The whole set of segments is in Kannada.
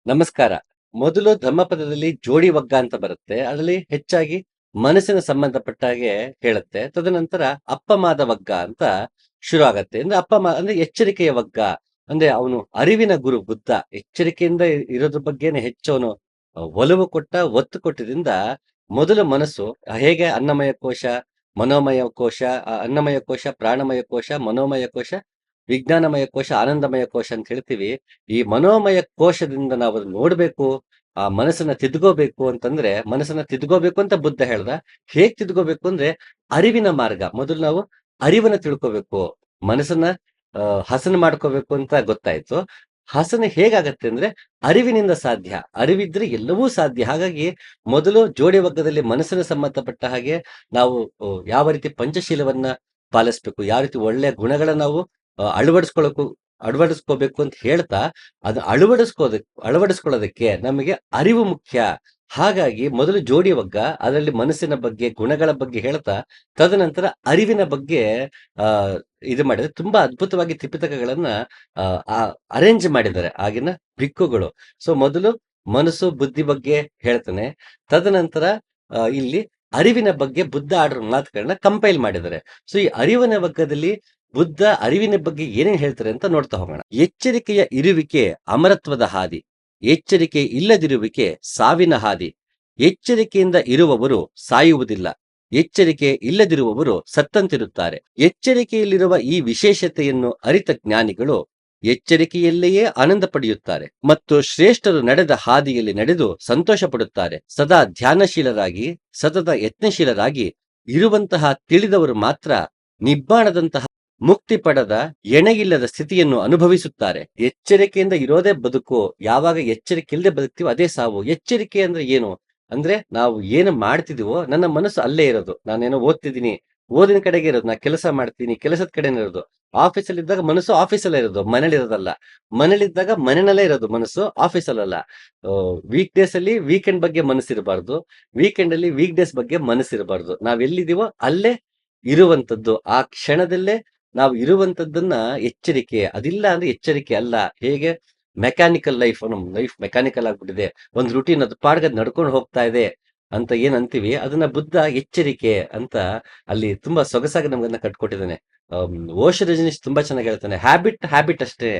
ನಮಸ್ಕಾರ. ಮೊದಲು ಧಮ್ಮಪದದಲ್ಲಿ ಜೋಡಿ ವಗ್ಗ ಅಂತ ಬರುತ್ತೆ. ಅದರಲ್ಲಿ ಹೆಚ್ಚಾಗಿ ಮನಸ್ಸಿನ ಸಂಬಂಧಪಟ್ಟ ಹಾಗೆ ಹೇಳುತ್ತೆ. ತದನಂತರ ಅಪ್ಪಮಾದ ವಗ್ಗ ಅಂತ ಶುರು ಆಗತ್ತೆ. ಅಂದ್ರೆ ಅಂದ್ರೆ ಎಚ್ಚರಿಕೆಯ ವಗ್ಗ. ಅಂದ್ರೆ ಅವನು ಅರಿವಿನ ಗುರು ಬುದ್ಧ. ಎಚ್ಚರಿಕೆಯಿಂದ ಇರೋದ್ರ ಬಗ್ಗೆನೆ ಹೆಚ್ಚು ಅವನು ಒಲವು ಕೊಟ್ಟ, ಒತ್ತು ಕೊಟ್ಟಿದ್ರಿಂದ ಮೊದಲು ಮನಸ್ಸು ಹೇಗೆ ಅನ್ನಮಯ ಕೋಶ, ಮನೋಮಯ ಕೋಶ, ಅನ್ನಮಯ ಕೋಶ, ಪ್ರಾಣಮಯ ಕೋಶ, ಮನೋಮಯ ಕೋಶ, ವಿಜ್ಞಾನಮಯ ಕೋಶ, ಆನಂದಮಯ ಕೋಶ ಅಂತ ಹೇಳ್ತೀವಿ. ಈ ಮನೋಮಯ ಕೋಶದಿಂದ ನಾವು ಅದನ್ನ ನೋಡ್ಬೇಕು, ಆ ಮನಸ್ಸನ್ನ ತಿದ್ಕೋಬೇಕು ಅಂತಂದ್ರೆ, ಮನಸ್ಸನ್ನ ತಿದ್ಕೋಬೇಕು ಅಂತ ಬುದ್ಧ ಹೇಳ್ದ. ಹೇಗ್ ತಿದ್ಕೋಬೇಕು ಅಂದ್ರೆ ಅರಿವಿನ ಮಾರ್ಗ. ಮೊದಲು ನಾವು ಅರಿವನ್ನ ತಿಳ್ಕೋಬೇಕು. ಮನಸ್ಸನ್ನ ಹಸನು ಮಾಡ್ಕೋಬೇಕು ಅಂತ ಗೊತ್ತಾಯ್ತು. ಹಸನು ಹೇಗಾಗತ್ತೆ ಅಂದ್ರೆ ಅರಿವಿನಿಂದ ಸಾಧ್ಯ. ಅರಿವಿದ್ರೆ ಎಲ್ಲವೂ ಸಾಧ್ಯ. ಹಾಗಾಗಿ ಮೊದಲು ಜೋಡಿ ವರ್ಗದಲ್ಲಿ ಮನಸ್ಸಿನ ಸಂಬಂಧಪಟ್ಟ ಹಾಗೆ ನಾವು ಯಾವ ರೀತಿ ಪಂಚಶೀಲವನ್ನ ಪಾಲಿಸ್ಬೇಕು, ಯಾವ ರೀತಿ ಒಳ್ಳೆಯ ಗುಣಗಳನ್ನ ನಾವು ಅಳವಡಿಸ್ಕೊಳ್ಳೋಕು ಅಳವಡಿಸ್ಕೋಬೇಕು ಅಂತ ಹೇಳ್ತಾ, ಅದು ಅಳವಡಿಸ್ಕೊಳ್ಳೋದಕ್ಕೆ ನಮಗೆ ಅರಿವು ಮುಖ್ಯ. ಹಾಗಾಗಿ ಮೊದಲು ಜೋಡಿ ವಗ್ಗ, ಅದರಲ್ಲಿ ಮನಸ್ಸಿನ ಬಗ್ಗೆ, ಗುಣಗಳ ಬಗ್ಗೆ ಹೇಳ್ತಾ, ತದನಂತರ ಅರಿವಿನ ಬಗ್ಗೆ ಆ ಇದು ಮಾಡಿದ್ರೆ ತುಂಬಾ ಅದ್ಭುತವಾಗಿ ತ್ರಿಪಿಟಕಗಳನ್ನ ಅರೇಂಜ್ ಮಾಡಿದ್ದಾರೆ ಆಗಿನ ಭಿಕ್ಕುಗಳು. ಸೊ ಮೊದಲು ಮನಸ್ಸು ಬುದ್ಧಿ ಬಗ್ಗೆ ಹೇಳ್ತಾನೆ. ತದನಂತರ ಇಲ್ಲಿ ಅರಿವಿನ ಬಗ್ಗೆ ಬುದ್ಧ ಆಡಿರೋ ಮಾತುಗಳನ್ನ ಕಂಪೈಲ್ ಮಾಡಿದ್ದಾರೆ. ಸೊ ಈ ಅರಿವಿನ ವಗ್ಗದಲ್ಲಿ ಬುದ್ಧ ಅರಿವಿನ ಬಗ್ಗೆ ಏನೇನ್ ಹೇಳ್ತಾರೆ ಅಂತ ನೋಡ್ತಾ ಹೋಗೋಣ. ಎಚ್ಚರಿಕೆಯ ಇರುವಿಕೆ ಅಮರತ್ವದ ಹಾದಿ, ಎಚ್ಚರಿಕೆ ಇಲ್ಲದಿರುವಿಕೆ ಸಾವಿನ ಹಾದಿ. ಎಚ್ಚರಿಕೆಯಿಂದ ಇರುವವರು ಸಾಯುವುದಿಲ್ಲ, ಎಚ್ಚರಿಕೆ ಇಲ್ಲದಿರುವವರು ಸತ್ತಂತಿರುತ್ತಾರೆ. ಎಚ್ಚರಿಕೆಯಲ್ಲಿರುವ ಈ ವಿಶೇಷತೆಯನ್ನು ಅರಿತ ಜ್ಞಾನಿಗಳು ಎಚ್ಚರಿಕೆಯಲ್ಲಿಯೇ ಆನಂದ ಪಡೆಯುತ್ತಾರೆ ಮತ್ತು ಶ್ರೇಷ್ಠರು ನಡೆದ ಹಾದಿಯಲ್ಲಿ ನಡೆದು ಸಂತೋಷ ಪಡುತ್ತಾರೆ. ಸದಾ ಧ್ಯಾನಶೀಲರಾಗಿ, ಸತತ ಯತ್ನಶೀಲರಾಗಿ ಇರುವಂತಹ ತಿಳಿದವರು ಮಾತ್ರ ನಿಬ್ಬಾಣದಂತಹ ಮುಕ್ತಿ ಪಡೆದ ಎಣೆಗಿಲ್ಲದ ಸ್ಥಿತಿಯನ್ನು ಅನುಭವಿಸುತ್ತಾರೆ. ಎಚ್ಚರಿಕೆಯಿಂದ ಇರೋದೇ ಬದುಕು. ಯಾವಾಗ ಎಚ್ಚರಿಕೆ ಇಲ್ಲದೆ ಬದುಕ್ತೀವೋ ಅದೇ ಸಾವು. ಎಚ್ಚರಿಕೆ ಅಂದ್ರೆ ಏನು ಅಂದ್ರೆ, ನಾವು ಏನು ಮಾಡ್ತಿದೀವೋ ನನ್ನ ಮನಸ್ಸು ಅಲ್ಲೇ ಇರೋದು. ನಾನೇನೋ ಓದ್ತಿದ್ದೀನಿ, ಓದಿನ ಕಡೆಗೆ ಇರೋದು. ನಾ ಕೆಲಸ ಮಾಡ್ತೀನಿ, ಕೆಲಸದ ಕಡೆನೇ ಇರೋದು. ಆಫೀಸಲ್ಲಿ ಇದ್ದಾಗ ಮನಸ್ಸು ಆಫೀಸಲ್ಲೇ ಇರೋದು, ಮನೇಲಿ ಇರೋದಲ್ಲ. ಮನೇಲಿದ್ದಾಗ ಮನೆಯಲ್ಲೇ ಇರೋದು ಮನಸ್ಸು, ಆಫೀಸಲ್ಲ. ವೀಕ್ ಡೇಸ್ ಅಲ್ಲಿ ವೀಕೆಂಡ್ ಬಗ್ಗೆ ಮನಸ್ಸಿರಬಾರ್ದು, ವೀಕೆಂಡ್ ಅಲ್ಲಿ ವೀಕ್ ಡೇಸ್ ಬಗ್ಗೆ ಮನಸ್ಸಿರಬಾರ್ದು. ನಾವ್ ಎಲ್ಲಿದೀವೋ ಅಲ್ಲೇ ಇರುವಂತದ್ದು, ಆ ಕ್ಷಣದಲ್ಲೇ ನಾವು ಇರುವಂತದ್ದನ್ನ ಎಚ್ಚರಿಕೆ. ಅದಿಲ್ಲ ಅಂದ್ರೆ ಎಚ್ಚರಿಕೆ ಅಲ್ಲ. ಹೇಗೆ ಮೆಕ್ಯಾನಿಕಲ್ ಲೈಫ್, ನಮ್ ಲೈಫ್ ಮೆಕ್ಯಾನಿಕಲ್ ಆಗ್ಬಿಟ್ಟಿದೆ, ಒಂದ್ ರುಟೀನ್, ಅದು ಪಾಡ್ಗದ್ ನಡ್ಕೊಂಡು ಹೋಗ್ತಾ ಇದೆ ಅಂತ ಏನ್ ಅಂತೀವಿ, ಅದನ್ನ ಬುದ್ಧ ಎಚ್ಚರಿಕೆ ಅಂತ ಅಲ್ಲಿ ತುಂಬಾ ಸೊಗಸಾಗಿ ನಮ್ಗನ್ನ ಕಟ್ಕೊಟ್ಟಿದ್ದಾನೆ. ಓಶೋ ರಜನೀಶ್ ತುಂಬಾ ಚೆನ್ನಾಗಿ ಹೇಳ್ತಾನೆ, ಹ್ಯಾಬಿಟ್ ಹ್ಯಾಬಿಟ್ ಅಷ್ಟೇ,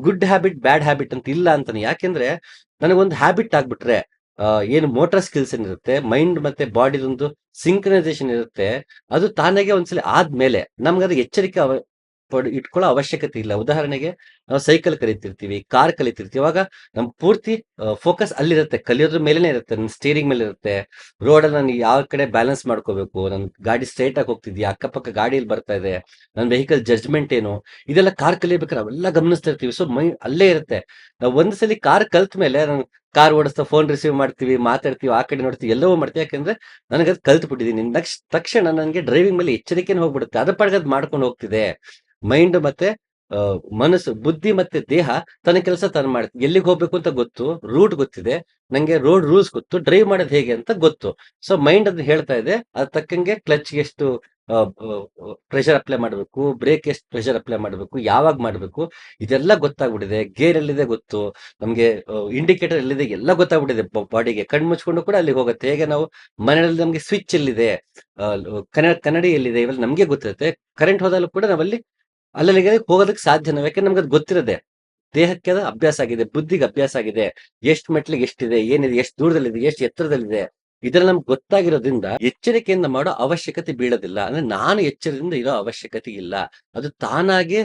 ಗುಡ್ ಹ್ಯಾಬಿಟ್ ಬ್ಯಾಡ್ ಹ್ಯಾಬಿಟ್ ಅಂತ ಇಲ್ಲ ಅಂತಾನೆ. ಯಾಕೆಂದ್ರೆ ನನಗೊಂದು ಹ್ಯಾಬಿಟ್ ಆಗ್ಬಿಟ್ರೆ, ಏನು ಮೋಟಾರ್ ಸ್ಕಿಲ್ಸ್ ಏನಿರುತ್ತೆ, ಮೈಂಡ್ ಮತ್ತೆ ಬಾಡಿದೊಂದು ಸಿಂಕ್ರನೈಸೇಷನ್ ಇರುತ್ತೆ, ಅದು ತಾನಾಗೆ ಒಂದ್ಸಲಿ ಆದ್ಮೇಲೆ ನಮ್ಗದು ಎಚ್ಚರಿಕೆ ಇಟ್ಕೊಳ್ಳೋ ಅವಶ್ಯಕತೆ ಇಲ್ಲ. ಉದಾಹರಣೆಗೆ ನಾವು ಸೈಕಲ್ ಕಲಿತಿರ್ತೀವಿ, ಕಾರ್ ಕಲಿತಿರ್ತೀವಿ, ಅವಾಗ ನಮ್ ಪೂರ್ತಿ ಫೋಕಸ್ ಅಲ್ಲಿರುತ್ತೆ, ಕಲಿಯೋದ್ರ ಮೇಲೆನೆ ಇರುತ್ತೆ, ನನ್ ಸ್ಟೀರಿಂಗ್ ಮೇಲೆ ಇರುತ್ತೆ. ರೋಡ್ ಅಲ್ಲಿ ನಾನು ಯಾವ ಕಡೆ ಬ್ಯಾಲೆನ್ಸ್ ಮಾಡ್ಕೋಬೇಕು, ನನ್ ಗಾಡಿ ಸ್ಟ್ರೈಟ್ ಆಗಿ ಹೋಗ್ತಿದ್ಯಾ, ಅಕ್ಕಪಕ್ಕ ಗಾಡಿಯಲ್ಲಿ ಬರ್ತಾ ಇದೆ, ನನ್ ವೆಹಿಕಲ್ ಜಡ್ಜ್ಮೆಂಟ್ ಏನು, ಇದೆಲ್ಲ ಕಾರ್ ಕಲಿಬೇಕಾದ್ರೆ ಅವೆಲ್ಲ ಗಮನಿಸ್ತಾ ಇರ್ತೀವಿ. ಸೊ ಮೈ ಅಲ್ಲೇ ಇರುತ್ತೆ. ನಾವು ಒಂದ್ಸಲಿ ಕಾರ್ ಕಲ್ತ ಮೇಲೆ ನಾನು ಕಾರ್ ಓಡಿಸ್ತಾ ಫೋನ್ ರಿಸೀವ್ ಮಾಡ್ತೀವಿ, ಮಾತಾಡ್ತೀವಿ, ಆ ಕಡೆ ನೋಡ್ತೀವಿ, ಎಲ್ಲವೂ ಮಾಡ್ತೀವಿ. ಯಾಕಂದ್ರೆ ನನಗೆ ಅದು ಕಲ್ತು ಬಿಟ್ಟಿದ್ದೀನಿ. ನೆಕ್ಸ್ಟ್ ತಕ್ಷಣ ನನಗೆ ಡ್ರೈವಿಂಗ್ ಮೇಲೆ ಎಚ್ಚರಿಕೆನೇ ಹೋಗ್ಬಿಡುತ್ತೆ, ಅದ್ರ ಪಾಡ್ಗೆ ಅದ್ ಮಾಡ್ಕೊಂಡು ಹೋಗ್ತಿದೆ. ಮೈಂಡ್ ಮತ್ತೆ ಮನಸ್ಸು, ಬುದ್ಧಿ ಮತ್ತೆ ದೇಹ ತನ್ನ ಕೆಲಸ ತಾನು ಮಾಡುತ್ತೆ. ಎಲ್ಲಿಗೆ ಹೋಗ್ಬೇಕು ಅಂತ ಗೊತ್ತು, ರೂಟ್ ಗೊತ್ತಿದೆ, ನಂಗೆ ರೋಡ್ ರೂಲ್ಸ್ ಗೊತ್ತು, ಡ್ರೈವ್ ಮಾಡೋದು ಹೇಗೆ ಅಂತ ಗೊತ್ತು. ಸೊ ಮೈಂಡ್ ಅದನ್ನ ಹೇಳ್ತಾ ಇದೆ, ಅದ್ ತಕ್ಕಂಗೆ ಕ್ಲಚ್ ಎಷ್ಟು ಪ್ರೆಷರ್ ಅಪ್ಲೈ ಮಾಡಬೇಕು, ಬ್ರೇಕ್ ಎಷ್ಟು ಪ್ರೆಷರ್ ಅಪ್ಲೈ ಮಾಡಬೇಕು, ಯಾವಾಗ ಮಾಡಬೇಕು, ಇದೆಲ್ಲ ಗೊತ್ತಾಗ್ಬಿಟ್ಟಿದೆ. ಗೇರ್ ಎಲ್ಲಿದೆ ಗೊತ್ತು ನಮ್ಗೆ, ಇಂಡಿಕೇಟರ್ ಎಲ್ಲಿದೆ ಎಲ್ಲ ಗೊತ್ತಾಗ್ಬಿಟ್ಟಿದೆ. ಬಾಡಿಗೆ ಕಣ್ ಮುಚ್ಕೊಂಡು ಕೂಡ ಅಲ್ಲಿಗೆ ಹೋಗುತ್ತೆ. ಹೇಗೆ ನಾವು ಮನೆಯಲ್ಲಿ ನಮ್ಗೆ ಸ್ವಿಚ್ ಎಲ್ಲಿದೆ, ಕನ್ನಡಿ ಎಲ್ಲಿದೆ, ಇವೆಲ್ಲ ನಮ್ಗೆ ಗೊತ್ತಿರುತ್ತೆ. ಕರೆಂಟ್ ಹೋದಾಗಲೂ ಕೂಡ ನಾವಲ್ಲಿ ಅಲ್ಲಲ್ಲಿಗೆ ಹೋಗೋದಕ್ಕೆ ಸಾಧ್ಯ ನಾವು, ಯಾಕಂದ್ರೆ ನಮ್ಗೆ ಅದು ಗೊತ್ತಿರದೆ. ದೇಹಕ್ಕೆ ಅದು ಅಭ್ಯಾಸ ಆಗಿದೆ, ಬುದ್ಧಿಗೆ ಅಭ್ಯಾಸ ಆಗಿದೆ. ಎಷ್ಟು ಮೆಟ್ಲಿಗೆ ಎಷ್ಟಿದೆ, ಏನಿದೆ, ಎಷ್ಟು ದೂರದಲ್ಲಿದೆ, ಎಷ್ಟು ಎತ್ತರದಲ್ಲಿದೆ, ಇದೆಲ್ಲ ನಮ್ಗೆ ಗೊತ್ತಾಗಿರೋದ್ರಿಂದ ಎಚ್ಚರಿಕೆಯಿಂದ ಮಾಡೋ ಅವಶ್ಯಕತೆ ಬೀಳೋದಿಲ್ಲ. ಅಂದ್ರೆ ನಾನು ಎಚ್ಚರದಿಂದ ಇರೋ ಅವಶ್ಯಕತೆ ಇಲ್ಲ. ಅದು ತಾನಾಗೆ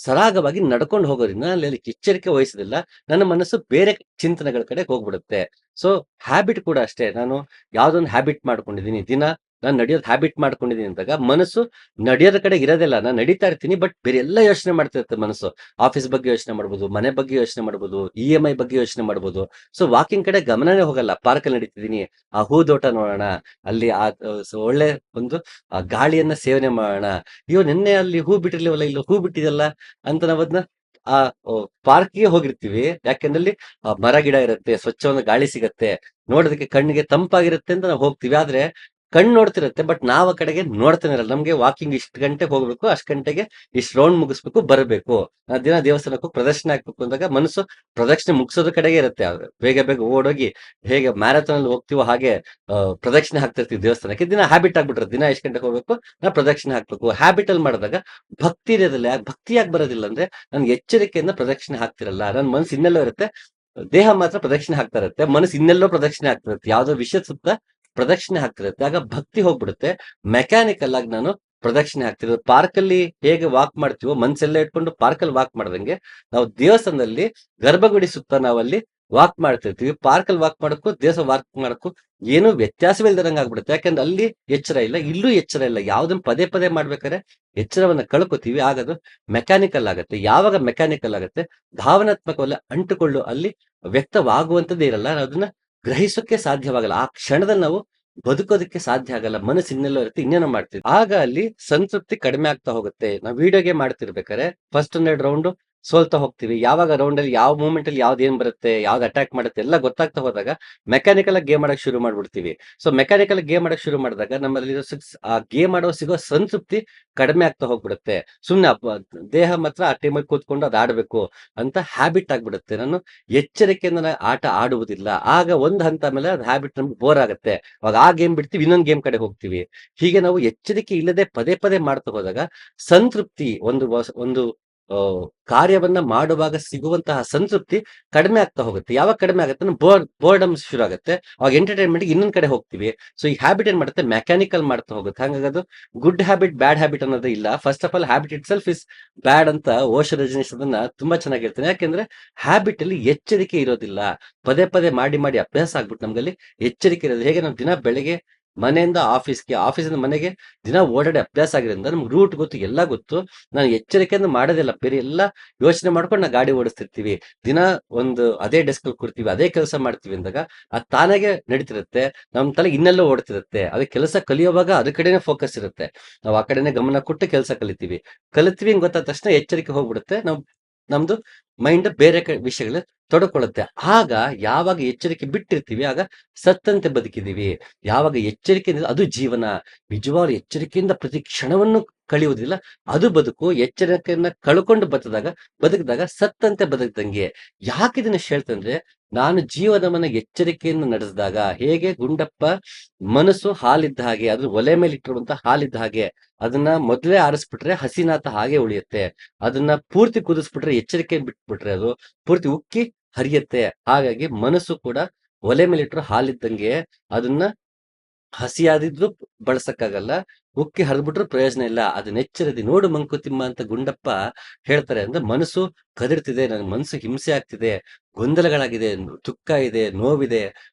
ಸರಾಗವಾಗಿ ನಡ್ಕೊಂಡು ಹೋಗೋದ್ರಿಂದ ಅಲ್ಲಿ ಎಚ್ಚರಿಕೆ ವಹಿಸೋದಿಲ್ಲ. ನನ್ನ ಮನಸ್ಸು ಬೇರೆ ಚಿಂತನೆಗಳ ಕಡೆ ಹೋಗ್ಬಿಡುತ್ತೆ. ಸೊ ಹ್ಯಾಬಿಟ್ ಕೂಡ ಅಷ್ಟೇ. ನಾನು ಯಾವ್ದೊಂದು ಹ್ಯಾಬಿಟ್ ಮಾಡ್ಕೊಂಡಿದ್ದೀನಿ, ದಿನ ನಾನು ನಡೆಯೋದು ಹ್ಯಾಬಿಟ್ ಮಾಡ್ಕೊಂಡಿದ್ದೀನಿ ಅಂದಾಗ ಮನಸ್ಸು ನಡೆಯೋದ ಕಡೆ ಇರೋದಿಲ್ಲ. ನಾನು ನಡೀತಾ ಇರ್ತೀನಿ, ಬಟ್ ಬೇರೆ ಎಲ್ಲ ಯೋಚನೆ ಮಾಡ್ತಿರುತ್ತೆ ಮನಸ್ಸು. ಆಫೀಸ್ ಬಗ್ಗೆ ಯೋಚನೆ ಮಾಡ್ಬೋದು, ಮನೆ ಬಗ್ಗೆ ಯೋಚನೆ ಮಾಡ್ಬೋದು, EMI ಬಗ್ಗೆ ಯೋಚನೆ ಮಾಡ್ಬೋದು. ಸೊ ವಾಕಿಂಗ್ ಕಡೆ ಗಮನನೇ ಹೋಗಲ್ಲ. ಪಾರ್ಕ್ ಅಲ್ಲಿ ನಡೀತಿದ್ದೀನಿ, ಆ ಹೂದೋಟ ನೋಡೋಣ, ಅಲ್ಲಿ ಒಳ್ಳೆ ಒಂದು ಗಾಳಿಯನ್ನ ಸೇವನೆ ಮಾಡೋಣ, ಅಯ್ಯೋ ನಿನ್ನೆ ಅಲ್ಲಿ ಹೂ ಬಿಟ್ಟಿರ್ಲಿವಲ್ಲ, ಇಲ್ಲಿ ಹೂ ಬಿಟ್ಟಿದಲ್ಲ ಅಂತ ನಾವದ್ನ ಆ ಪಾರ್ಕ್ಗೆ ಹೋಗಿರ್ತೀವಿ. ಯಾಕೆಂದ್ರೆ ಅಲ್ಲಿ ಮರ ಗಿಡ ಇರುತ್ತೆ, ಸ್ವಚ್ಛವಾದ ಗಾಳಿ ಸಿಗತ್ತೆ, ನೋಡೋದಕ್ಕೆ ಕಣ್ಣಿಗೆ ತಂಪಾಗಿರುತ್ತೆ ಅಂತ ನಾವು ಹೋಗ್ತೀವಿ. ಆದ್ರೆ ಕಣ್ಣು ನೋಡ್ತಿರುತ್ತೆ, ಬಟ್ ನಾವ್ ಆ ಕಡೆಗೆ ನೋಡ್ತಾನೆ ಇರಲ್ಲ. ನಮ್ಗೆ ವಾಕಿಂಗ್ ಇಷ್ಟು ಗಂಟೆಗೆ ಹೋಗ್ಬೇಕು, ಅಷ್ಟ್ ಗಂಟೆಗೆ ಇಷ್ಟು ರೌಂಡ್ ಮುಗಿಸ್ಬೇಕು, ಬರಬೇಕು. ದಿನ ದೇವಸ್ಥಾನಕ್ಕೂ ಪ್ರದಕ್ಷಿಣೆ ಹಾಕ್ಬೇಕು ಅಂದಾಗ ಮನಸ್ಸು ಪ್ರದಕ್ಷಿಣೆ ಮುಗಿಸೋದ್ರ ಕಡೆಗೆ ಇರುತ್ತೆ. ಬೇಗ ಬೇಗ ಓಡೋಗಿ ಹೇಗೆ ಮ್ಯಾರಥಾನ್ ಅಲ್ಲಿ ಹೋಗ್ತೀವೋ ಹಾಗೆ ಪ್ರದಕ್ಷಿಣೆ ಹಾಕ್ತಿರ್ತೀವಿ ದೇವಸ್ಥಾನಕ್ಕೆ. ದಿನ ಹ್ಯಾಬಿಟ್ ಆಗ್ಬಿಟ್ರೆ ದಿನ ಎಷ್ಟು ಗಂಟೆಗೆ ಹೋಗ್ಬೇಕು, ನಾ ಪ್ರದಕ್ಷಿಣೆ ಹಾಕ್ಬೇಕು. ಹ್ಯಾಬಿಟ್ ಅಲ್ಲಿ ಮಾಡಿದಾಗ ಭಕ್ತಿ ಇರೋದಿಲ್ಲ. ಭಕ್ತಿ ಯಾಕೆ ಬರೋದಿಲ್ಲ ಅಂದ್ರೆ, ನನ್ಗೆ ಎಚ್ಚರಿಕೆಯಿಂದ ಪ್ರದಕ್ಷಿಣೆ ಹಾಕ್ತಿರಲ್ಲ. ನನ್ನ ಮನಸ್ಸು ಇನ್ನೆಲ್ಲೋ ಇರುತ್ತೆ, ದೇಹ ಮಾತ್ರ ಪ್ರದಕ್ಷಿಣೆ ಹಾಕ್ತಾ ಇರುತ್ತೆ. ಮನಸ್ಸು ಇನ್ನೆಲ್ಲೋ ಪ್ರದಕ್ಷಿಣೆ ಆಗ್ತಿರುತ್ತೆ, ಯಾವ್ದೋ ವಿಷಯದ ಸುತ್ತ ಪ್ರದಕ್ಷಿಣೆ ಹಾಕ್ತಿರುತ್ತೆ. ಆಗ ಭಕ್ತಿ ಹೋಗ್ಬಿಡುತ್ತೆ. ಮೆಕ್ಯಾನಿಕಲ್ ಆಗಿ ನಾನು ಪ್ರದಕ್ಷಿಣೆ ಹಾಕ್ತಿರೋದು. ಪಾರ್ಕ್ ಅಲ್ಲಿ ಹೇಗೆ ವಾಕ್ ಮಾಡ್ತೀವೋ, ಮನ್ಸೆಲ್ಲ ಇಟ್ಕೊಂಡು ಪಾರ್ಕ್ ಅಲ್ಲಿ ವಾಕ್ ಮಾಡ್ದಂಗೆ ನಾವು ದೇವಸ್ಥಾನದಲ್ಲಿ ಗರ್ಭಗುಡಿ ಸುತ್ತ ನಾವಲ್ಲಿ ವಾಕ್ ಮಾಡ್ತಿರ್ತೀವಿ. ಪಾರ್ಕ್ ಅಲ್ಲಿ ವಾಕ್ ಮಾಡಕ್ಕೂ ದೇವಸ್ಥಾನ ವಾಕ್ ಮಾಡಕ್ಕೂ ಏನು ವ್ಯತ್ಯಾಸವಿಲ್ದಂಗೆ ಆಗ್ಬಿಡುತ್ತೆ. ಯಾಕಂದ್ರೆ ಅಲ್ಲಿ ಎಚ್ಚರ ಇಲ್ಲ, ಇಲ್ಲೂ ಎಚ್ಚರ ಇಲ್ಲ. ಯಾವ್ದನ್ನ ಪದೇ ಪದೇ ಮಾಡ್ಬೇಕಾದ್ರೆ ಎಚ್ಚರವನ್ನ ಕಳ್ಕೊತೀವಿ. ಆಗದು ಮೆಕ್ಯಾನಿಕಲ್ ಆಗತ್ತೆ. ಯಾವಾಗ ಮೆಕ್ಯಾನಿಕಲ್ ಆಗತ್ತೆ, ಭಾವನಾತ್ಮಕವಲ್ಲ ಅಂಟುಕೊಳ್ಳು ಅಲ್ಲಿ ವ್ಯಕ್ತವಾಗುವಂತದ್ದೇ ಇರಲ್ಲ. ಅದನ್ನ ಗ್ರಹಿಸೋಕೆ ಸಾಧ್ಯವಾಗಲ್ಲ. ಆ ಕ್ಷಣದಲ್ಲಿ ನಾವು ಬದುಕೋದಕ್ಕೆ ಸಾಧ್ಯ ಆಗಲ್ಲ. ಮನಸ್ಸು ಇನ್ನೆಲ್ಲೋ ಇರುತ್ತೆ, ಇನ್ನೇನೋ ಮಾಡ್ತೀವಿ. ಆಗ ಅಲ್ಲಿ ಸಂತೃಪ್ತಿ ಕಡಿಮೆ ಆಗ್ತಾ ಹೋಗುತ್ತೆ. ನಾವು ವಿಡಿಯೋ ಗೇಮ್ ಮಾಡ್ತಿರ್ಬೇಕಾದ್ರೆ ಫಸ್ಟ್ 12 ರೌಂಡ್ ಸೋಲ್ತಾ ಹೋಗ್ತೀವಿ. ಯಾವಾಗ ರೌಂಡ್ ಅಲ್ಲಿ ಯಾವ ಮೂಮೆಂಟ್ ಅಲ್ಲಿ ಯಾವ್ದು ಏನ್ ಬರುತ್ತೆ, ಯಾವ್ದು ಅಟ್ಯಾಕ್ ಮಾಡುತ್ತೆ ಎಲ್ಲ ಗೊತ್ತಾಗ್ತಾ ಹೋದಾಗ ಮೆಕ್ಯಾನಿಕಲ್ ಆಗಿ ಗೇಮ್ ಮಾಡಕ್ ಶುರು ಮಾಡ್ಬಿಡ್ತೀವಿ. ಸೊ ಮೆಕ್ಯಾನಿಕಲ್ ಗೇಮ್ ಮಾಡಕ್ ಶುರು ಮಾಡಿದಾಗ ನಮ್ಮಲ್ಲಿ ಆ ಗೇಮ್ ಮಾಡೋ ಸಿಗೋ ಸಂತೃಪ್ತಿ ಕಡಿಮೆ ಆಗ್ತಾ ಹೋಗ್ಬಿಡುತ್ತೆ. ಸುಮ್ನೆ ದೇಹ ಮಾತ್ರ ಆ ಟೈಮಲ್ಲಿ ಕೂತ್ಕೊಂಡು ಅದ್ ಆಡ್ಬೇಕು ಅಂತ ಹ್ಯಾಬಿಟ್ ಆಗ್ಬಿಡುತ್ತೆ. ನಾನು ಎಚ್ಚರಿಕೆಯಿಂದ ಆಟ ಆಡುವುದಿಲ್ಲ. ಆಗ ಒಂದ್ ಹಂತ ಮೇಲೆ ಅದು ಹ್ಯಾಬಿಟ್ ನಮ್ಗೆ ಬೋರ್ ಆಗುತ್ತೆ. ಅವಾಗ ಆ ಗೇಮ್ ಬಿಡ್ತೀವಿ, ಇನ್ನೊಂದ್ ಗೇಮ್ ಕಡೆ ಹೋಗ್ತೀವಿ. ಹೀಗೆ ನಾವು ಎಚ್ಚರಿಕೆ ಇಲ್ಲದೆ ಪದೇ ಪದೇ ಮಾಡ್ತಾ ಹೋದಾಗ ಸಂತೃಪ್ತಿ ಒಂದು ಕಾರ್ಯವನ್ನ ಮಾಡುವಾಗ ಸಿಗುವಂತಹ ಸಂತೃಪ್ತಿ ಕಡಿಮೆ ಆಗ್ತಾ ಹೋಗುತ್ತೆ. ಯಾವಾಗ ಕಡಿಮೆ ಆಗುತ್ತೆ, ಬೋರ್ಡಮ್ ಶುರು ಆಗುತ್ತೆ. ಅವಾಗ ಎಂಟರ್ಟೈನ್ಮೆಂಟ್ ಇನ್ನೊಂದ್ ಕಡೆ ಹೋಗ್ತೀವಿ. ಸೊ ಈ ಹ್ಯಾಬಿಟ್ ಏನ್ ಮಾಡುತ್ತೆ, ಮೆಕ್ಯಾನಿಕಲ್ ಮಾಡ್ತಾ ಹೋಗುತ್ತೆ. ಹಾಗಾಗಿ ಅದು ಗುಡ್ ಹ್ಯಾಬಿಟ್ ಬ್ಯಾಡ್ ಹ್ಯಾಬಿಟ್ ಅನ್ನೋದು ಇಲ್ಲ. First of all habit it self is bad ಅಂತ ಓಶೋ ರಜನೀಶ್ ಅದನ್ನ ತುಂಬಾ ಚೆನ್ನಾಗಿ ಹೇಳ್ತಾನೆ. ಯಾಕೆಂದ್ರೆ ಹ್ಯಾಬಿಟ್ ಅಲ್ಲಿ ಎಚ್ಚರಿಕೆ ಇರೋದಿಲ್ಲ. ಪದೇ ಪದೇ ಮಾಡಿ ಮಾಡಿ ಅಭ್ಯಾಸ ಆಗ್ಬಿಟ್ಟು ನಮ್ಗಲ್ಲಿ ಎಚ್ಚರಿಕೆ ಇರೋದು. ಹೇಗೆ ನಾವು ದಿನ ಬೆಳಗ್ಗೆ ಮನೆಯಿಂದ ಆಫೀಸ್ಗೆ, ಆಫೀಸಿಂದ ಮನೆಗೆ ದಿನ ಓಡಾಡಿ ಅಭ್ಯಾಸ ಆಗಿರೋದ್ರಿಂದ ನಮ್ಗೆ ರೂಟ್ ಗೊತ್ತು, ಎಲ್ಲ ಗೊತ್ತು. ನಾನು ಎಚ್ಚರಿಕೆಯಿಂದ ಮಾಡೋದಿಲ್ಲ, ಬೇರೆ ಎಲ್ಲ ಯೋಚನೆ ಮಾಡ್ಕೊಂಡು ನಾವು ಗಾಡಿ ಓಡಿಸ್ತಿರ್ತೀವಿ. ದಿನ ಒಂದು ಅದೇ ಡೆಸ್ಕ್ ಅಲ್ಲಿ ಕೂರ್ತೀವಿ, ಅದೇ ಕೆಲಸ ಮಾಡ್ತೀವಿ ಅಂದಾಗ ಅದು ತಾನಾಗೆ ನಡೀತಿರುತ್ತೆ. ನಮ್ ತಲೆ ಇನ್ನೆಲ್ಲೋ ಓಡ್ತಿರುತ್ತೆ. ಅದೇ ಕೆಲಸ ಕಲಿಯುವಾಗ ಅದ್ರ ಕಡೆನೆ ಫೋಕಸ್ ಇರುತ್ತೆ. ನಾವು ಆ ಕಡೆನೆ ಗಮನ ಕೊಟ್ಟು ಕೆಲಸ ಕಲಿತೀವಿ ಅಂತ ಗೊತ್ತಾದ ತಕ್ಷಣ ಎಚ್ಚರಿಕೆ ಹೋಗ್ಬಿಡುತ್ತೆ. ನಮ್ದು ಮೈಂಡ್ ಬೇರೆ ವಿಷಯಗಳ ತೊಡಕೊಳ್ಳುತ್ತೆ. ಆಗ ಯಾವಾಗ ಎಚ್ಚರಿಕೆ ಬಿಟ್ಟಿರ್ತೀವಿ, ಆಗ ಸತ್ತಂತೆ ಬದುಕಿದೀವಿ. ಯಾವಾಗ ಎಚ್ಚರಿಕೆ ಅದು ಜೀವನ. ನಿಜವಾದ ಎಚ್ಚರಿಕೆಯಿಂದ ಪ್ರತಿ ಕ್ಷಣವನ್ನು ಕಳೆಯುವುದಿಲ್ಲ, ಅದು ಬದುಕು. ಎಚ್ಚರಿಕೆಯನ್ನ ಕಳ್ಕೊಂಡು ಬದುಕಿದಾಗ ಸತ್ತಂತೆ ಬದುಕಿದಂಗೆ. ಯಾಕೆ ಇದನ್ನ ಹೇಳ್ತಂದ್ರೆ, ನಾನು ಜೀವನವನ್ನ ಎಚ್ಚರಿಕೆಯಿಂದ ನಡೆಸಿದಾಗ, ಹೇಗೆ ಗುಂಡಪ್ಪ ಮನಸ್ಸು ಹಾಲಿದ್ದ ಹಾಗೆ, ಅದು ಒಲೆ ಮೇಲೆ ಇಟ್ಟಿರುವಂತ ಹಾಲಿದ್ದ ಹಾಗೆ, ಅದನ್ನ ಮೊದಲೇ ಆರಿಸ್ಬಿಟ್ರೆ ಹಸಿನಾತ ಹಾಗೆ ಉಳಿಯುತ್ತೆ. ಅದನ್ನ ಪೂರ್ತಿ ಕುದಿಸ್ಬಿಟ್ರೆ, ಎಚ್ಚರಿಕೆ ಬಿಟ್ಬಿಟ್ರೆ ಅದು ಪೂರ್ತಿ ಉಕ್ಕಿ ಹರಿಯುತ್ತೆ. ಹಾಗಾಗಿ ಮನಸ್ಸು ಕೂಡ ಒಲೆ ಮೇಲೆ ಇಟ್ಟರು ಹಾಲಿದ್ದಂಗೆ. ಅದನ್ನ ಹಸಿಯಾದಿದ್ರು ಬಳಸಕ್ಕಾಗಲ್ಲ, ಉಕ್ಕಿ ಹರಿದ್ಬಿಟ್ರು ಪ್ರಯೋಜನ ಇಲ್ಲ. ಅದನ್ನ ಎಚ್ಚರದಿ ನೋಡು ಮಂಕುತಿಮ್ಮ ಅಂತ ಗುಂಡಪ್ಪ ಹೇಳ್ತಾರೆ. ಅಂದ್ರೆ ಮನಸ್ಸು ಕದಡ್ತಿದೆ, ನನ್ನ ಮನಸ್ಸು ಹಿಂಸೆ ಆಗ್ತಿದೆ, ಗೊಂದಲಗಳಾಗಿದೆ, ದುಃಖ ಇದೆ, ನೋವಿದೆ,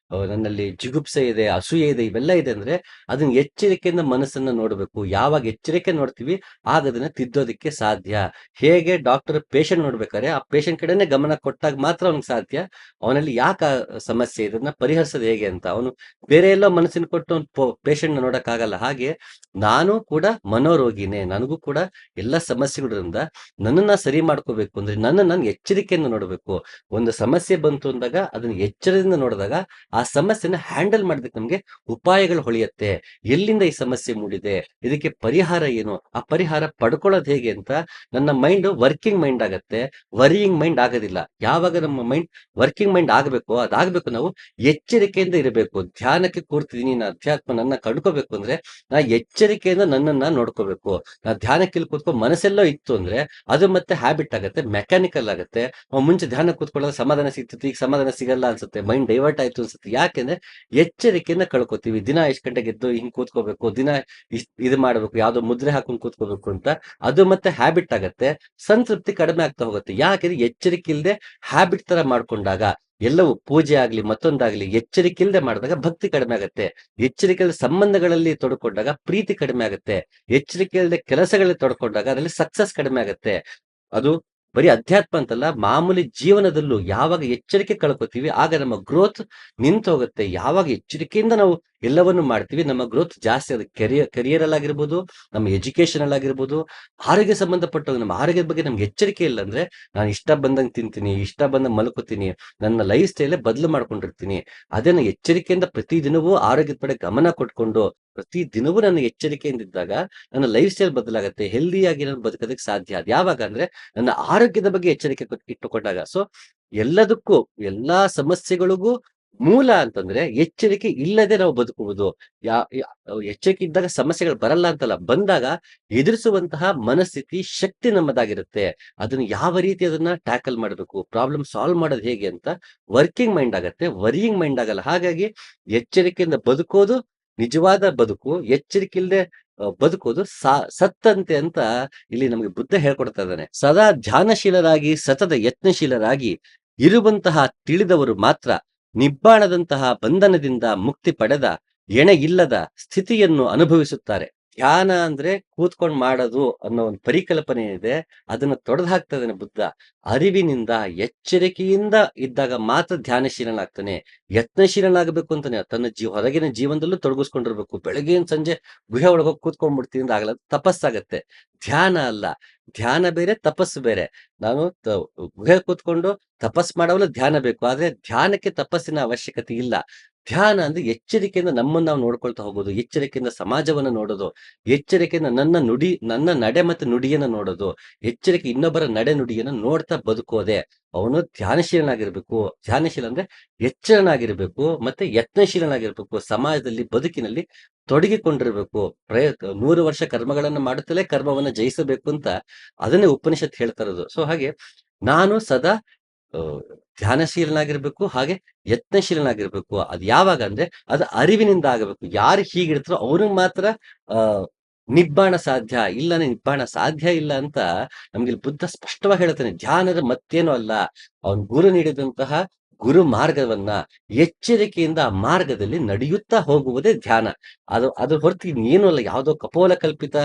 ನನ್ನಲ್ಲಿ ಜಿಗುಪ್ಸೆ ಇದೆ, ಅಸೂಯೆ ಇದೆ, ಇವೆಲ್ಲ ಇದೆ ಅಂದ್ರೆ ಅದನ್ನ ಎಚ್ಚರಿಕೆಯಿಂದ ಮನಸ್ಸನ್ನ ನೋಡ್ಬೇಕು. ಯಾವಾಗ ಎಚ್ಚರಿಕೆ ನೋಡ್ತೀವಿ, ಆಗ ಅದನ್ನ ತಿದ್ದೋದಿಕ್ಕೆ ಸಾಧ್ಯ. ಹೇಗೆ ಡಾಕ್ಟರ್ ಪೇಷಂಟ್ ನೋಡ್ಬೇಕಾದ್ರೆ ಆ ಪೇಷಂಟ್ ಕಡೆನೆ ಗಮನ ಕೊಟ್ಟಾಗ ಮಾತ್ರ ಅವ್ನಿಗೆ ಸಾಧ್ಯ. ಅವನಲ್ಲಿ ಯಾಕೆ ಸಮಸ್ಯೆ ಇದನ್ನ ಪರಿಹರಿಸೋದು ಹೇಗೆ ಅಂತ. ಅವನು ಬೇರೆ ಎಲ್ಲೋ ಮನಸ್ಸಿನ ಕೊಟ್ಟು ಪೇಷಂಟ್ ನ ನೋಡಕ್ ಆಗಲ್ಲ. ಹಾಗೆ ನಾನು ಕೂಡ ಮನೋರೋಗಿನೇ, ನನಗೂ ಕೂಡ ಎಲ್ಲ ಸಮಸ್ಯೆಗಳಿಂದ ನನ್ನನ್ನ ಸರಿ ಮಾಡ್ಕೋಬೇಕು ಅಂದ್ರೆ ನಾನು ಎಚ್ಚರಿಕೆಯಿಂದ ನೋಡಬೇಕು. ಒಂದು ಸಮಸ್ಯೆ ಬಂತು ಅಂದಾಗ ಅದನ್ನ ಎಚ್ಚರದಿಂದ ನೋಡಿದಾಗ ಆ ಸಮಸ್ಯೆನ ಹ್ಯಾಂಡಲ್ ಮಾಡೋದಕ್ಕೆ ನಮ್ಗೆ ಉಪಾಯಗಳು ಹೊಳೆಯುತ್ತೆ. ಎಲ್ಲಿಂದ ಈ ಸಮಸ್ಯೆ ಮೂಡಿದೆ, ಇದಕ್ಕೆ ಪರಿಹಾರ ಏನು, ಆ ಪರಿಹಾರ ಪಡ್ಕೊಳ್ಳೋದು ಹೇಗೆ ಅಂತ ನನ್ನ ಮೈಂಡ್ ವರ್ಕಿಂಗ್ ಮೈಂಡ್ ಆಗತ್ತೆ, ವರಿಯಿಂಗ್ ಮೈಂಡ್ ಆಗೋದಿಲ್ಲ. ಯಾವಾಗ ನಮ್ಮ ಮೈಂಡ್ ವರ್ಕಿಂಗ್ ಮೈಂಡ್ ಆಗಬೇಕು, ಅದಾಗಬೇಕು ನಾವು ಎಚ್ಚರಿಕೆಯಿಂದ ಇರಬೇಕು. ಧ್ಯಾನಕ್ಕೆ ಕೂರ್ತಿದೀನಿ, ನಾ ಅಧ್ಯಾತ್ಮ ನನ್ನ ಕಂಡ್ಕೋಬೇಕು ಅಂದ್ರೆ ನಾ ಎಚ್ಚರಿಕೆಯಿಂದ ನನ್ನನ್ನ ನೋಡ್ಕೋಬೇಕು. ನಾ ಧ್ಯಾನಕ್ಕೆ ಇಲ್ಲಿ ಕೂತ್ಕೊ ಮನಸ್ಸೆಲ್ಲೋ ಇತ್ತು ಅಂದ್ರೆ ಅದು ಮತ್ತೆ ಹ್ಯಾಬಿಟ್ ಆಗತ್ತೆ, ಮೆಕ್ಯಾನಿಕಲ್ ಆಗತ್ತೆ. ಮುಂಚೆ ಧ್ಯಾನ ಕೂತ್ಕೊಳ್ಳೋದು ಸಮಾಧಾನ ಸಿಗ್ತಿತ್ತು, ಈಗ ಸಮಾಧಾನ ಸಿಗಲ್ಲ ಅನ್ಸುತ್ತೆ, ಮೈಂಡ್ ಡೈವರ್ಟ್ ಆಯ್ತು ಅನ್ಸುತ್ತೆ. ಯಾಕೆಂದ್ರೆ ಎಚ್ಚರಿಕೆಯನ್ನ ಕಳ್ಕೊತೀವಿ. ದಿನ ಇಷ್ಟು ಗಂಟೆಗೆ ಎದ್ದು ಹಿಂಗ್ ಕೂತ್ಕೋಬೇಕು, ದಿನ ಇದು ಮಾಡ್ಬೇಕು, ಯಾವ್ದೋ ಮುದ್ರೆ ಹಾಕೊಂಡು ಕೂತ್ಕೋಬೇಕು ಅಂತ. ಅದು ಮತ್ತೆ ಹ್ಯಾಬಿಟ್ ಆಗತ್ತೆ, ಸಂತೃಪ್ತಿ ಕಡಿಮೆ ಆಗ್ತಾ ಹೋಗುತ್ತೆ. ಯಾಕೆಂದ್ರೆ ಎಚ್ಚರಿಕೆ ಇಲ್ಲದೆ ಹ್ಯಾಬಿಟ್ ತರ ಮಾಡ್ಕೊಂಡಾಗ ಎಲ್ಲವೂ ಪೂಜೆ ಆಗ್ಲಿ ಮತ್ತೊಂದಾಗ್ಲಿ ಎಚ್ಚರಿಕೆ ಇಲ್ಲದೆ ಮಾಡಿದಾಗ ಭಕ್ತಿ ಕಡಿಮೆ ಆಗುತ್ತೆ. ಎಚ್ಚರಿಕೆ ಇಲ್ಲದೆ ಸಂಬಂಧಗಳಲ್ಲಿ ತೊಡ್ಕೊಂಡಾಗ ಪ್ರೀತಿ ಕಡಿಮೆ ಆಗುತ್ತೆ. ಎಚ್ಚರಿಕೆ ಇಲ್ಲದೆ ಕೆಲಸಗಳಲ್ಲಿ ತೊಡ್ಕೊಂಡಾಗ ಅದರಲ್ಲಿ ಸಕ್ಸಸ್ ಕಡಿಮೆ ಆಗುತ್ತೆ. ಅದು ಬರೀ ಅಧ್ಯಾತ್ಮ ಅಂತಲ್ಲ, ಮಾಮೂಲಿ ಜೀವನದಲ್ಲೂ ಯಾವಾಗ ಎಚ್ಚರಿಕೆ ಕಳ್ಕೊತೀವಿ ಆಗ ನಮ್ಮ ಗ್ರೋತ್ ನಿಂತು ಹೋಗುತ್ತೆ. ಯಾವಾಗ ಎಚ್ಚರಿಕೆಯಿಂದ ನಾವು ಎಲ್ಲವನ್ನು ಮಾಡ್ತೀವಿ, ನಮ್ಮ ಗ್ರೋತ್ ಜಾಸ್ತಿ. ಅದು ಕೆರಿಯರ್ ಅಲ್ಲಿ ಆಗಿರ್ಬೋದು, ನಮ್ಮ ಎಜುಕೇಶನ್ ಅಲ್ಲಿ ಆಗಿರ್ಬೋದು, ಆರೋಗ್ಯ ಸಂಬಂಧಪಟ್ಟ ನಮ್ಮ ಆರೋಗ್ಯದ ಬಗ್ಗೆ ನಮ್ಗೆ ಎಚ್ಚರಿಕೆ ಇಲ್ಲ ಅಂದ್ರೆ ನಾನು ಇಷ್ಟ ಬಂದಂಗೆ ತಿಂತೀನಿ, ಇಷ್ಟ ಬಂದಂಗೆ ಮಲ್ಕೋತೀನಿ, ನನ್ನ ಲೈಫ್ ಸ್ಟೈಲೇ ಬದಲು ಮಾಡ್ಕೊಂಡಿರ್ತೀನಿ. ಅದನ್ನ ಎಚ್ಚರಿಕೆಯಿಂದ ಪ್ರತಿದಿನವೂ ಆರೋಗ್ಯದ ಕಡೆ ಗಮನ ಕೊಟ್ಕೊಂಡು ಪ್ರತಿ ದಿನವೂ ನನ್ನ ಎಚ್ಚರಿಕೆಯಿಂದ ಇದ್ದಾಗ ನನ್ನ ಲೈಫ್ ಸ್ಟೈಲ್ ಬದಲಾಗುತ್ತೆ. ಹೆಲ್ದಿಯಾಗಿ ನಾನು ಬದುಕೋದಕ್ಕೆ ಸಾಧ್ಯ. ಅದ್ ಯಾವಾಗ ಅಂದ್ರೆ ನನ್ನ ಆರೋಗ್ಯದ ಬಗ್ಗೆ ಎಚ್ಚರಿಕೆ ಇಟ್ಟುಕೊಂಡಾಗ. ಸೊ ಎಲ್ಲದಕ್ಕೂ, ಎಲ್ಲಾ ಸಮಸ್ಯೆಗಳಿಗೂ ಮೂಲ ಅಂತಂದ್ರೆ ಎಚ್ಚರಿಕೆ ಇಲ್ಲದೆ ನಾವು ಬದುಕುವುದು. ಯಾ ಯಾ ಎಚ್ಚರಿಕೆ ಇದ್ದಾಗ ಸಮಸ್ಯೆಗಳು ಬರಲ್ಲ ಅಂತಲ್ಲ. ಬಂದಾಗ ಎದುರಿಸುವಂತಹ ಮನಸ್ಥಿತಿ, ಶಕ್ತಿ ನಮ್ಮದಾಗಿರುತ್ತೆ. ಅದನ್ನ ಯಾವ ರೀತಿ ಅದನ್ನ ಟ್ಯಾಕಲ್ ಮಾಡಬೇಕು, ಪ್ರಾಬ್ಲಮ್ ಸಾಲ್ವ್ ಮಾಡೋದು ಹೇಗೆ ಅಂತ ವರ್ಕಿಂಗ್ ಮೈಂಡ್ ಆಗತ್ತೆ. ವರಿಯಿಂಗ್ ಮೈಂಡ್ ಆಗಲ್ಲ. ಹಾಗಾಗಿ ಎಚ್ಚರಿಕೆಯಿಂದ ಬದುಕೋದು ನಿಜವಾದ ಬದುಕು. ಎಚ್ಚರಿಕೆ ಇಲ್ಲದೆ ಬದುಕೋದು ಸತ್ತಂತೆ ಅಂತ ಇಲ್ಲಿ ನಮಗೆ ಬುದ್ಧ ಹೇಳ್ಕೊಡ್ತಾ ಇದ್ದಾನೆ. ಸದಾ ಧ್ಯಾನಶೀಲರಾಗಿ, ಸತತ ಯತ್ನಶೀಲರಾಗಿ ಇರುವಂತಹ ತಿಳಿದವರು ಮಾತ್ರ ನಿಬ್ಬಾಣದಂತಹ ಬಂಧನದಿಂದ ಮುಕ್ತಿ ಪಡೆದ ಎಣೆ ಇಲ್ಲದ ಸ್ಥಿತಿಯನ್ನು ಅನುಭವಿಸುತ್ತಾರೆ. ಧ್ಯಾನ ಅಂದ್ರೆ ಕೂತ್ಕೊಂಡ್ ಮಾಡೋದು ಅನ್ನೋ ಒಂದು ಪರಿಕಲ್ಪನೆ ಇದೆ. ಅದನ್ನ ತೊಡೆದು ಹಾಕ್ತಾ ಇದ್ದಾನೆ ಬುದ್ಧ. ಅರಿವಿನಿಂದ, ಎಚ್ಚರಿಕೆಯಿಂದ ಇದ್ದಾಗ ಮಾತ್ರ ಧ್ಯಾನಶೀಲನಾಗ್ತಾನೆ. ಯತ್ನಶೀಲನಾಗಬೇಕು ಅಂತಾನೆ ತನ್ನ ಹೊರಗಿನ ಜೀವನದಲ್ಲೂ ತೊಡಗಿಸ್ಕೊಂಡಿರ್ಬೇಕು. ಬೆಳಗ್ಗೆಯಿಂದ ಸಂಜೆ ಗುಹೆ ಒಳಗೋಗಿ ಕೂತ್ಕೊಂಡ್ಬಿಡ್ತೀನಿ ಅಂತ ಆಗಲ್ಲ. ತಪಸ್ಸಾಗತ್ತೆ. ಧ್ಯಾನ ಅಲ್ಲ. ಧ್ಯಾನ ಬೇರೆ, ತಪಸ್ಸು ಬೇರೆ. ನಾನು ಗುಹೆ ಕೂತ್ಕೊಂಡು ತಪಸ್ ಮಾಡೋವಲ್ಲ ಧ್ಯಾನ ಬೇಕು. ಆದ್ರೆ ಧ್ಯಾನಕ್ಕೆ ತಪಸ್ಸಿನ ಅವಶ್ಯಕತೆ ಇಲ್ಲ. ಧ್ಯಾನ ಅಂದ್ರೆ ಎಚ್ಚರಿಕೆಯಿಂದ ನಮ್ಮನ್ನ ನಾವು ನೋಡ್ಕೊಳ್ತಾ ಹೋಗೋದು, ಎಚ್ಚರಿಕೆಯಿಂದ ಸಮಾಜವನ್ನ ನೋಡೋದು, ಎಚ್ಚರಿಕೆಯಿಂದ ನನ್ನ ನಡೆ ಮತ್ತು ನುಡಿಯನ್ನ ನೋಡೋದು, ಎಚ್ಚರಿಕೆ ಇನ್ನೊಬ್ಬರ ನಡೆ ನುಡಿಯನ್ನ ನೋಡ್ತಾ ಬದುಕೋದೆ. ಅವನು ಧ್ಯಾನಶೀಲನಾಗಿರ್ಬೇಕು. ಧ್ಯಾನಶೀಲ ಅಂದ್ರೆ ಎಚ್ಚರನಾಗಿರ್ಬೇಕು, ಮತ್ತೆ ಯತ್ನಶೀಲನಾಗಿರ್ಬೇಕು. ಸಮಾಜದಲ್ಲಿ, ಬದುಕಿನಲ್ಲಿ ತೊಡಗಿಕೊಂಡಿರ್ಬೇಕು. 100 ವರ್ಷ ಕರ್ಮಗಳನ್ನ ಮಾಡುತ್ತಲೇ ಕರ್ಮವನ್ನ ಜಯಿಸಬೇಕು ಅಂತ ಅದನ್ನೇ ಉಪನಿಷತ್ ಹೇಳ್ತಾ ಇರೋದು. ಸೊ ಹಾಗೆ ನಾನು ಸದಾ ಧ್ಯಾನಶೀಲನಾಗಿರ್ಬೇಕು, ಹಾಗೆ ಯತ್ನಶೀಲನಾಗಿರ್ಬೇಕು. ಅದು ಯಾವಾಗ ಅಂದ್ರೆ ಅದು ಅರಿವಿನಿಂದ ಆಗಬೇಕು. ಯಾರು ಹೀಗಿರ್ತಾರೋ ಅವ್ರಿಗೆ ಮಾತ್ರ ನಿಬ್ಬಾಣ ಸಾಧ್ಯ. ಇಲ್ಲ ನಿಬ್ಬಾಣ ಸಾಧ್ಯ ಇಲ್ಲ ಅಂತ ನಮ್ಗೆ ಇಲ್ಲಿ ಬುದ್ಧ ಸ್ಪಷ್ಟವಾಗಿ ಹೇಳ್ತಾನೆ. ಧ್ಯಾನದ ಮತ್ತೇನು ಅಲ್ಲ, ಅವನ್ ಗುರು ನೀಡಿದಂತಹ ಗುರು ಮಾರ್ಗವನ್ನ ಎಚ್ಚರಿಕೆಯಿಂದ ಆ ಮಾರ್ಗದಲ್ಲಿ ನಡೆಯುತ್ತಾ ಹೋಗುವುದೇ ಧ್ಯಾನ. ಅದ್ರ ಹೊರತು ಇನ್ನೇನು ಅಲ್ಲ. ಯಾವುದೋ ಕಪೋಲ ಕಲ್ಪಿತ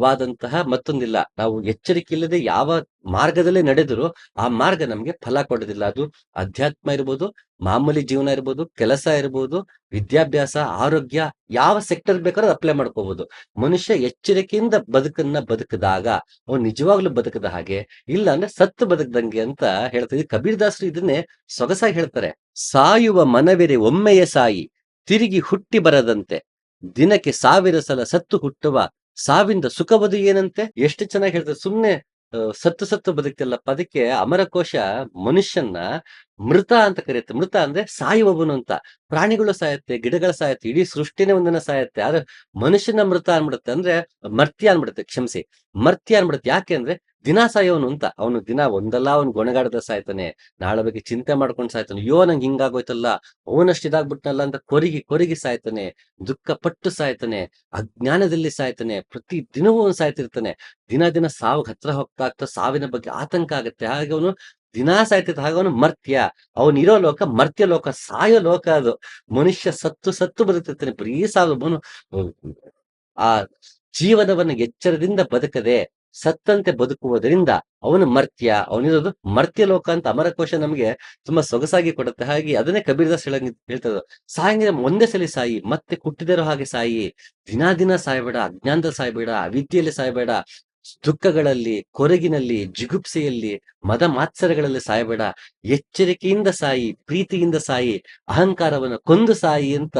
ವಾದಂತಹ ಮತ್ತೊಂದಿಲ್ಲ. ನಾವು ಎಚ್ಚರಿಕೆ ಇಲ್ಲದೆ ಯಾವ ಮಾರ್ಗದಲ್ಲೇ ನಡೆದರೂ ಆ ಮಾರ್ಗ ನಮ್ಗೆ ಫಲ ಕೊಡೋದಿಲ್ಲ. ಅದು ಅಧ್ಯಾತ್ಮ ಇರ್ಬೋದು, ಮಾಮೂಲಿ ಜೀವನ ಇರ್ಬೋದು, ಕೆಲಸ ಇರ್ಬೋದು, ವಿದ್ಯಾಭ್ಯಾಸ, ಆರೋಗ್ಯ, ಯಾವ ಸೆಕ್ಟರ್ ಬೇಕಾದ್ರೂ ಅಪ್ಲೈ ಮಾಡ್ಕೋಬಹುದು. ಮನುಷ್ಯ ಎಚ್ಚರಿಕೆಯಿಂದ ಬದುಕಿದಾಗ ಅವ್ನು ನಿಜವಾಗ್ಲೂ ಬದುಕದ ಹಾಗೆ, ಇಲ್ಲ ಅಂದ್ರೆ ಸತ್ತು ಬದುಕದಂಗೆ ಅಂತ ಹೇಳ್ತಿದ್ವಿ. ಕಬೀರ್ ದಾಸರು ಇದನ್ನೇ ಸೊಗಸಾಗಿ ಹೇಳ್ತಾರೆ. ಸಾಯುವ ಮನವೆರೆ ಒಮ್ಮೆಯ ಸಾಯಿ, ತಿರುಗಿ ಹುಟ್ಟಿ ಬರದಂತೆ, ದಿನಕ್ಕೆ 1000 ಸಲ ಸತ್ತು ಹುಟ್ಟುವ ಸಾವಿಂದ ಸುಖವದು ಏನಂತೆ. ಎಷ್ಟು ಚೆನ್ನಾಗಿ ಹೇಳ್ತಾರೆ. ಸುಮ್ನೆ ಸತ್ತು ಬದುಕ್ತಿಲ್ಲಪ್ಪ. ಅದಕ್ಕೆ ಅಮರಕೋಶ ಮನುಷ್ಯನ್ನ ಮೃತ ಅಂತ ಕರೆಯುತ್ತೆ. ಮೃತ ಅಂದ್ರೆ ಸಾಯುವವನು ಅಂತ. ಪ್ರಾಣಿಗಳು ಸಾಯುತ್ತೆ, ಗಿಡಗಳು ಸಾಯುತ್ತೆ, ಇಡೀ ಸೃಷ್ಟಿನೇ ಒಂದಿನ ಸಾಯುತ್ತೆ. ಆದ್ರೆ ಮನುಷ್ಯನ ಮೃತ ಅನ್ಬಿಡುತ್ತೆ. ಅಂದ್ರೆ ಮರ್ತ್ಯ ಅನ್ಬಿಡುತ್ತೆ. ಕ್ಷಮಿಸಿ, ಮರ್ತ್ಯ ಅನ್ಬಿಡುತ್ತೆ. ಯಾಕೆ ಅಂದ್ರೆ ದಿನ ಸಾಯೋನು ಅಂತ. ಅವನು ದಿನ ಒಂದಲ್ಲ ಅವನು ಗೊಣಗಾಡದ ಸಾಯ್ತಾನೆ, ನಾಳೆ ಬಗ್ಗೆ ಚಿಂತೆ ಮಾಡ್ಕೊಂಡು ಸಾಯ್ತಾನೆ. ಅಯ್ಯೋ ನಂಗೆ ಹಿಂಗಾಗೋಯ್ತಲ್ಲ, ಅವನಷ್ಟು ಇದಾಗ್ಬಿಟ್ನಲ್ಲ ಅಂತ ಕೊರಗಿ ಸಾಯ್ತಾನೆ, ದುಃಖ ಪಟ್ಟು ಸಾಯ್ತಾನೆ, ಅಜ್ಞಾನದಲ್ಲಿ ಸಾಯ್ತಾನೆ, ಪ್ರತಿ ದಿನವೂ ಅವನು ಸಾಯ್ತಿರ್ತಾನೆ. ದಿನ ಸಾವು ಹತ್ರ ಹೋಗ್ತಾ ಸಾವಿನ ಬಗ್ಗೆ ಆತಂಕ ಆಗುತ್ತೆ. ಹಾಗೆ ಅವನು ದಿನಾ ಸಾಯ್ತಿರ್ತ. ಹಾಗೆ ಅವನು ಮರ್ತ್ಯ. ಅವನಿರೋ ಲೋಕ ಮರ್ತ್ಯ ಲೋಕ, ಸಾಯೋ ಲೋಕ ಅದು. ಮನುಷ್ಯ ಸತ್ತು ಬದುಕ್ತಿರ್ತಾನೆ, ಬರೀ ಸಾವು. ಆ ಜೀವನವನ್ನು ಎಚ್ಚರದಿಂದ ಬದುಕದೆ ಸತ್ತಂತೆ ಬದುಕುವುದರಿಂದ ಅವನು ಮರ್ತ್ಯ. ಅವನಿರೋದು ಮರ್ತ್ಯ ಲೋಕ ಅಂತ ಅಮರಕೋಶ ನಮ್ಗೆ ತುಂಬಾ ಸೊಗಸಾಗಿ ಕೊಡುತ್ತೆ. ಹಾಗೆ ಅದನ್ನೇ ಕಬೀರ್ದಾಸ್ ಹೇಳ್ತದ. ಸಾಯಂಗಿದ್ರೆ ಒಂದೇ ಸಲ ಸಾಯಿ, ಮತ್ತೆ ಹುಟ್ಟಿದಿರೋ ಹಾಗೆ ಸಾಯಿ. ದಿನ ಸಾಯಬೇಡ, ಅಜ್ಞಾನದಲ್ಲಿ ಸಾಯ್ಬೇಡ, ಅವಿದ್ಯೆಯಲ್ಲಿ ಸಾಯ್ಬೇಡ, ದುಃಖಗಳಲ್ಲಿ, ಕೊರಗಿನಲ್ಲಿ, ಜಿಗುಪ್ಸೆಯಲ್ಲಿ, ಮದ ಮಾತ್ಸರಗಳಲ್ಲಿ ಸಾಯಬೇಡ. ಎಚ್ಚರಿಕೆಯಿಂದ ಸಾಯಿ, ಪ್ರೀತಿಯಿಂದ ಸಾಯಿ, ಅಹಂಕಾರವನ್ನು ಕೊಂದು ಸಾಯಿ ಅಂತ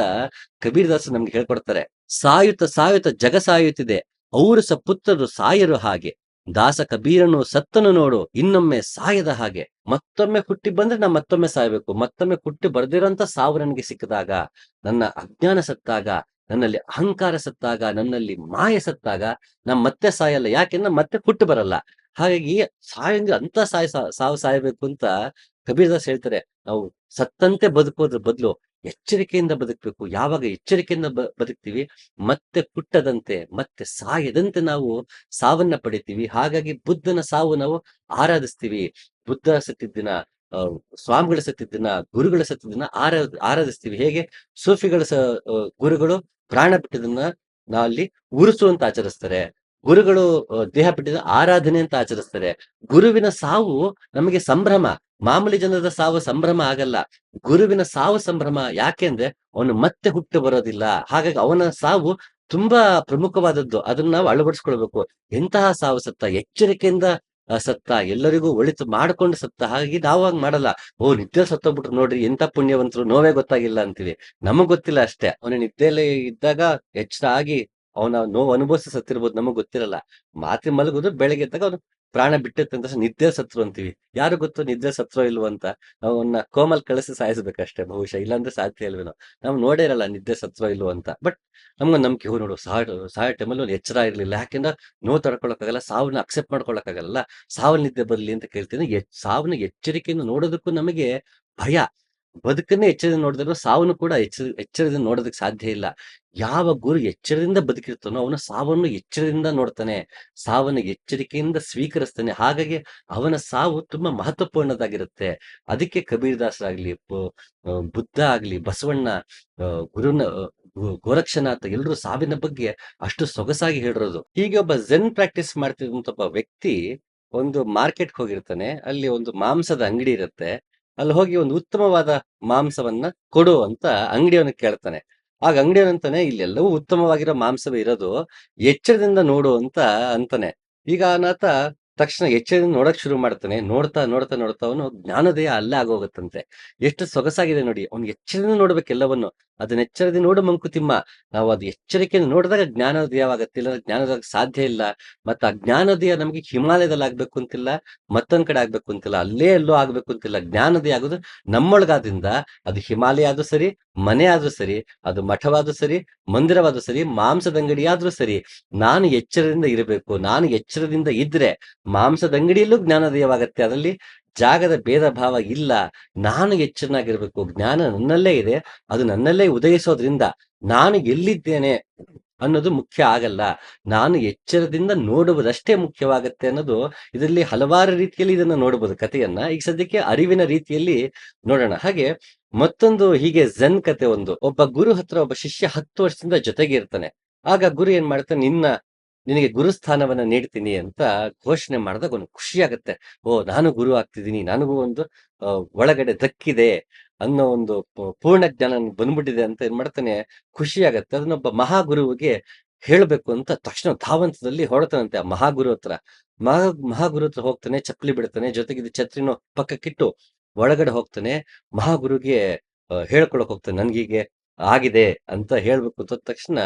ಕಬೀರ್ದಾಸ್ ನಮ್ಗೆ ಹೇಳ್ಕೊಡ್ತಾರೆ. ಸಾಯುತ್ತ ಜಗ ಸಾಯುತ್ತಿದೆ, ಅವರು ಪುತ್ರರು ಸಾಯರು ಹಾಗೆ. ದಾಸ ಕಬೀರನು ಸತ್ತನು ನೋಡು, ಇನ್ನೊಮ್ಮೆ ಸಾಯದ ಹಾಗೆ. ಮತ್ತೊಮ್ಮೆ ಹುಟ್ಟಿ ಬಂದ್ರೆ ನಾ ಮತ್ತೊಮ್ಮೆ ಸಾಯ್ಬೇಕು. ಮತ್ತೊಮ್ಮೆ ಹುಟ್ಟಿ ಬರ್ದಿರೋಂತ ಸಾವು ನನಗೆ ಸಿಕ್ಕಿದಾಗ, ನನ್ನ ಅಜ್ಞಾನ ಸತ್ತಾಗ, ನನ್ನಲ್ಲಿ ಅಹಂಕಾರ ಸತ್ತಾಗ, ನನ್ನಲ್ಲಿ ಮಾಯ ಸತ್ತಾಗ ನಾ ಮತ್ತೆ ಸಾಯಲ್ಲ. ಯಾಕೆಂದ್ರೆ ಮತ್ತೆ ಹುಟ್ಟು ಬರಲ್ಲ. ಹಾಗಾಗಿ ಸಾಯಂಗೆ ಅಂತ ಸಾವು ಸಾಯಬೇಕು ಅಂತ ಕಬೀರ್ದಾಸ್ ಹೇಳ್ತಾರೆ. ನಾವು ಸತ್ತಂತೆ ಬದುಕೋದ್ರ ಬದಲು ಎಚ್ಚರಿಕೆಯಿಂದ ಬದುಕಬೇಕು. ಯಾವಾಗ ಎಚ್ಚರಿಕೆಯಿಂದ ಬದುಕ್ತೀವಿ, ಮತ್ತೆ ಹುಟ್ಟದಂತೆ, ಮತ್ತೆ ಸಾಯದಂತೆ ನಾವು ಸಾವನ್ನ ಪಡಿತೀವಿ. ಹಾಗಾಗಿ ಬುದ್ಧನ ಸಾವು ನಾವು ಆರಾಧಿಸ್ತೀವಿ. ಬುದ್ಧ ಸತ್ತಿದ್ದ ದಿನ, ಸ್ವಾಮಿಗಳ ಸತ್ತಿದ್ದ ದಿನ, ಗುರುಗಳ ಸತ್ತಿದ್ದ ದಿನ ಆರಾಧಿಸ್ತೀವಿ. ಹೇಗೆ ಸೂಫಿಗಳ ಗುರುಗಳು ಪ್ರಾಣ ಬಿಟ್ಟಿದ್ದನ್ನ ನಾವು ಅಲ್ಲಿ ಉರುಸು ಅಂತ ಆಚರಿಸ್ತಾರೆ. ಗುರುಗಳು ದೇಹ ಬಿಟ್ಟಿದ ಆರಾಧನೆ ಅಂತ ಆಚರಿಸ್ತಾರೆ. ಗುರುವಿನ ಸಾವು ನಮಗೆ ಸಂಭ್ರಮ. ಮಾಮೂಲಿ ಜನರ ಸಾವು ಸಂಭ್ರಮ ಆಗಲ್ಲ. ಗುರುವಿನ ಸಾವು ಸಂಭ್ರಮ. ಯಾಕೆಂದ್ರೆ ಅವನು ಮತ್ತೆ ಹುಟ್ಟು ಬರೋದಿಲ್ಲ. ಹಾಗಾಗಿ ಅವನ ಸಾವು ತುಂಬಾ ಪ್ರಮುಖವಾದದ್ದು. ಅದನ್ನ ನಾವು ಅಳವಡಿಸ್ಕೊಳ್ಬೇಕು. ಎಂತಹ ಸಾವು ಸತ್ತ, ಎಚ್ಚರಿಕೆಯಿಂದ ಸತ್ತ, ಎಲ್ಲರಿಗೂ ಒಳಿತು ಮಾಡ್ಕೊಂಡು ಸತ್ತ. ಹಾಗಾಗಿ ನಾವು ಹಂಗ್ ಮಾಡಲ್ಲ. ಓ, ನಿದ್ದೆಲ್ ಸತ್ತೋಗ್ಬಿಟ್ರು ನೋಡ್ರಿ, ಎಂತ ಪುಣ್ಯವಂತರು, ನೋವೇ ಗೊತ್ತಾಗಿಲ್ಲ ಅಂತೀವಿ. ನಮಗ್ ಗೊತ್ತಿಲ್ಲ ಅಷ್ಟೇ. ಅವನ ನಿದ್ದೆಯಲ್ಲಿ ಇದ್ದಾಗ ಎಚ್ಚರ ಆಗಿ ಅವನ ನೋವು ಅನುಭವಿಸಿ ಸತ್ತಿರ್ಬೋದು, ನಮಗ್ ಗೊತ್ತಿರಲ್ಲ. ಮಾತಿ ಮಲಗುದು, ಬೆಳಗ್ಗೆ ಎದ್ದಾಗ ಅವನು ಪ್ರಾಣ ಬಿಟ್ಟಿರ್ತ ಅಂತ ನಿದ್ದೆ ಸತ್ರು ಅಂತೀವಿ. ಯಾರು ಗೊತ್ತು ನಿದ್ದೆ ಸತ್ರೋ ಇಲ್ವೋ ಅಂತ. ಅವನ್ನ ಕೋಮಲ್ ಕಳಿಸಿ ಸಾಯಿಸ್ಬೇಕಷ್ಟೇ ಬಹುಶಃ, ಇಲ್ಲಾಂದ್ರೆ ಸಾಧ್ಯ ಇಲ್ವೇನೋ. ನಾವು ನೋಡೇ ಇರಲ್ಲ ನಿದ್ದೆ ಸತ್ರೋ ಇಲ್ವೋ ಅಂತ. ಬಟ್ ನಮ್ಗೊಂದು ನಂಬಿಕೆ, ಹೋ ನೋಡು, ಸಾಯೋ ಟೈಮಲ್ಲಿ ಒಂದು ಎಚ್ಚರ ಇರ್ಲಿಲ್ಲ. ಯಾಕೆಂದ್ರೆ ನೋವು ತಡ್ಕೊಳಕ್ಕಾಗಲ್ಲ, ಸಾವನ್ನ ಅಕ್ಸೆಪ್ಟ್ ಮಾಡ್ಕೊಳಕ್ಕಾಗಲ್ಲ. ಸಾವಲ್ ನಿದ್ದೆ ಬರ್ಲಿ ಅಂತ ಕೇಳ್ತೀನಿ. ಸಾವನ್ನ ಎಚ್ಚರಿಕೆಯಿಂದ ನೋಡೋದಕ್ಕೂ ನಮಗೆ ಭಯ. ಬದುಕನ್ನೇ ಎಚ್ಚರದಿಂದ ನೋಡಿದ್ರು ಸಾವನ್ನು ಕೂಡ ಎಚ್ಚರದಿಂದ ನೋಡೋದಕ್ಕೆ ಸಾಧ್ಯ ಇಲ್ಲ. ಯಾವ ಗುರು ಎಚ್ಚರದಿಂದ ಬದುಕಿರ್ತಾನೋ ಅವನು ಸಾವನ್ನು ಎಚ್ಚರದಿಂದ ನೋಡ್ತಾನೆ, ಸಾವನ್ನು ಎಚ್ಚರಿಕೆಯಿಂದ ಸ್ವೀಕರಿಸ್ತಾನೆ. ಹಾಗಾಗಿ ಅವನ ಸಾವು ತುಂಬಾ ಮಹತ್ವಪೂರ್ಣದಾಗಿರುತ್ತೆ. ಅದಕ್ಕೆ ಕಬೀರ್ ದಾಸರಾಗ್ಲಿ, ಬುದ್ಧ ಆಗ್ಲಿ, ಬಸವಣ್ಣ, ಗುರುನ ಗೋರಕ್ಷನಾಥ, ಎಲ್ಲರೂ ಸಾವಿನ ಬಗ್ಗೆ ಅಷ್ಟು ಸೊಗಸಾಗಿ ಹೇಳಿರೋದು. ಹೀಗೆ ಒಬ್ಬ ಝೆನ್ ಪ್ರಾಕ್ಟೀಸ್ ಮಾಡ್ತಿದ್ದಂತ ಒಬ್ಬ ವ್ಯಕ್ತಿ ಒಂದು ಮಾರ್ಕೆಟ್ಗೆ ಹೋಗಿರ್ತಾನೆ. ಅಲ್ಲಿ ಒಂದು ಮಾಂಸದ ಅಂಗಡಿ ಇರುತ್ತೆ. ಅಲ್ಲಿ ಹೋಗಿ ಒಂದು ಉತ್ತಮವಾದ ಮಾಂಸವನ್ನ ಕೊಡು ಅಂತ ಅಂಗಡಿಯವನಿಗೆ ಕೇಳ್ತಾನೆ. ಆಗ ಅಂಗಡಿಯವನಂತಾನೆ, ಇಲ್ಲೆಲ್ಲವೂ ಉತ್ತಮವಾಗಿರೋ ಮಾಂಸವೇ ಇರೋದು, ಎಚ್ಚರದಿಂದ ನೋಡು ಅಂತ ಅಂತಾನೆ. ಈಗ ಆತ ತಕ್ಷಣ ಎಚ್ಚರದಿಂದ ನೋಡಕ್ ಶುರು ಮಾಡ್ತಾನೆ. ನೋಡ್ತಾ ನೋಡ್ತಾ ನೋಡ್ತಾ ಅವನು ಜ್ಞಾನೋದಯ ಅಲ್ಲೇ ಆಗೋಗತ್ತಂತೆ. ಎಷ್ಟು ಸೊಗಸಾಗಿದೆ ನೋಡಿ. ಅವ್ನು ಎಚ್ಚರದಿಂದ ನೋಡ್ಬೇಕೆಲ್ಲವನ್ನು. ಅದನ್ನ ಎಚ್ಚರದಿಂದ ನೋಡು ಮಂಕುತಿಮ್ಮ. ನಾವು ಅದು ಎಚ್ಚರಿಕೆಯಿಂದ ನೋಡಿದಾಗ ಜ್ಞಾನೋದಯವಾಗತ್ತೆ, ಇಲ್ಲ ಜ್ಞಾನೋದಯ ಸಾಧ್ಯ ಇಲ್ಲ. ಮತ್ತೆ ಆ ಜ್ಞಾನೋದಯ ನಮಗೆ ಹಿಮಾಲಯದಲ್ಲಿ ಆಗ್ಬೇಕು ಅಂತಿಲ್ಲ, ಮತ್ತೊಂದ್ ಕಡೆ ಆಗ್ಬೇಕು ಅಂತಿಲ್ಲ, ಅಲ್ಲೇ ಎಲ್ಲೋ ಆಗ್ಬೇಕು ಅಂತಿಲ್ಲ. ಜ್ಞಾನೋದಯ ಆಗೋದು ನಮ್ಮೊಳಗಾದ್ರಿಂದ, ಅದು ಹಿಮಾಲಯ ಆದ್ರೂ ಸರಿ, ಮನೆ ಆದ್ರೂ ಸರಿ, ಅದು ಮಠವಾದ್ರೂ ಸರಿ, ಮಂದಿರವಾದ್ರೂ ಸರಿ, ಮಾಂಸದ ಅಂಗಡಿ ಆದ್ರೂ ಸರಿ, ನಾನು ಎಚ್ಚರದಿಂದ ಇರಬೇಕು. ನಾನು ಎಚ್ಚರದಿಂದ ಇದ್ರೆ ಮಾಂಸದ ಅಂಗಡಿಯಲ್ಲೂ ಜ್ಞಾನೋದಯವಾಗತ್ತೆ. ಅದರಲ್ಲಿ ಜಾಗದ ಭೇದ ಭಾವ ಇಲ್ಲ. ನಾನು ಎಚ್ಚರನಾಗಿರ್ಬೇಕು. ಜ್ಞಾನ ನನ್ನಲ್ಲೇ ಇದೆ, ಅದು ನನ್ನಲ್ಲೇ ಉದಯಿಸೋದ್ರಿಂದ ನಾನು ಎಲ್ಲಿದ್ದೇನೆ ಅನ್ನೋದು ಮುಖ್ಯ ಆಗಲ್ಲ. ನಾನು ಎಚ್ಚರದಿಂದ ನೋಡುವುದಷ್ಟೇ ಮುಖ್ಯವಾಗತ್ತೆ ಅನ್ನೋದು. ಇದರಲ್ಲಿ ಹಲವಾರು ರೀತಿಯಲ್ಲಿ ಇದನ್ನ ನೋಡಬಹುದು ಕಥೆಯನ್ನ. ಈಗ ಸದ್ಯಕ್ಕೆ ಅರಿವಿನ ರೀತಿಯಲ್ಲಿ ನೋಡೋಣ. ಹಾಗೆ ಮತ್ತೊಂದು ಹೀಗೆ ಝೆನ್ ಕತೆ ಒಂದು. ಒಬ್ಬ ಗುರು ಹತ್ರ ಒಬ್ಬ ಶಿಷ್ಯ 10 ವರ್ಷದಿಂದ ಜೊತೆಗೆ ಇರ್ತಾನೆ. ಆಗ ಗುರು ಏನ್ ಮಾಡ್ತಾನೆ, ನಿನಗೆ ಗುರುಸ್ಥಾನವನ್ನ ನೀಡ್ತೀನಿ ಅಂತ ಘೋಷಣೆ ಮಾಡಿದಾಗ ಒಂದು ಖುಷಿ ಆಗತ್ತೆ. ಓ, ನಾನು ಗುರು ಆಗ್ತಿದ್ದೀನಿ, ನನಗೂ ಒಂದು ಒಳಗಡೆ ದಕ್ಕಿದೆ ಅನ್ನೋ ಒಂದು ಪೂರ್ಣ ಜ್ಞಾನ ಬಂದ್ಬಿಟ್ಟಿದೆ ಅಂತ ಏನ್ ಮಾಡ್ತಾನೆ, ಖುಷಿ ಆಗತ್ತೆ. ಅದನ್ನೊಬ್ಬ ಮಹಾಗುರುವಿಗೆ ಹೇಳ್ಬೇಕು ಅಂತ ತಕ್ಷಣ ಧಾವಂತದಲ್ಲಿ ಹೊರಡ್ತಾನಂತೆ ಆ ಮಹಾಗುರು ಹತ್ರ. ಮಹಾಗುರು ಹತ್ರ ಹೋಗ್ತಾನೆ, ಚಪ್ಪಲಿ ಬಿಡ್ತಾನೆ, ಜೊತೆಗೆ ಛತ್ರಿನೂ ಪಕ್ಕಕ್ಕಿಟ್ಟು ಒಳಗಡೆ ಹೋಗ್ತಾನೆ. ಮಹಾಗುರುಗೆ ಹೇಳ್ಕೊಳಕ್ ಹೋಗ್ತಾನೆ, ನನ್ಗೀಗೆ ಆಗಿದೆ ಅಂತ ಹೇಳ್ಬೇಕು ಅಂತ ತಕ್ಷಣ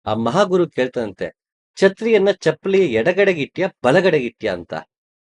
ಆ ಮಹಾಗುರು ಕೇಳ್ತಾನಂತೆ, ಛತ್ರಿಯನ್ನ ಚಪ್ಪಲಿ ಎಡಗಡೆಗೆ ಇಟ್ಟ್ಯಾ ಬಲಗಡೆಗೆ ಇಟ್ಟ್ಯಾ ಅಂತ.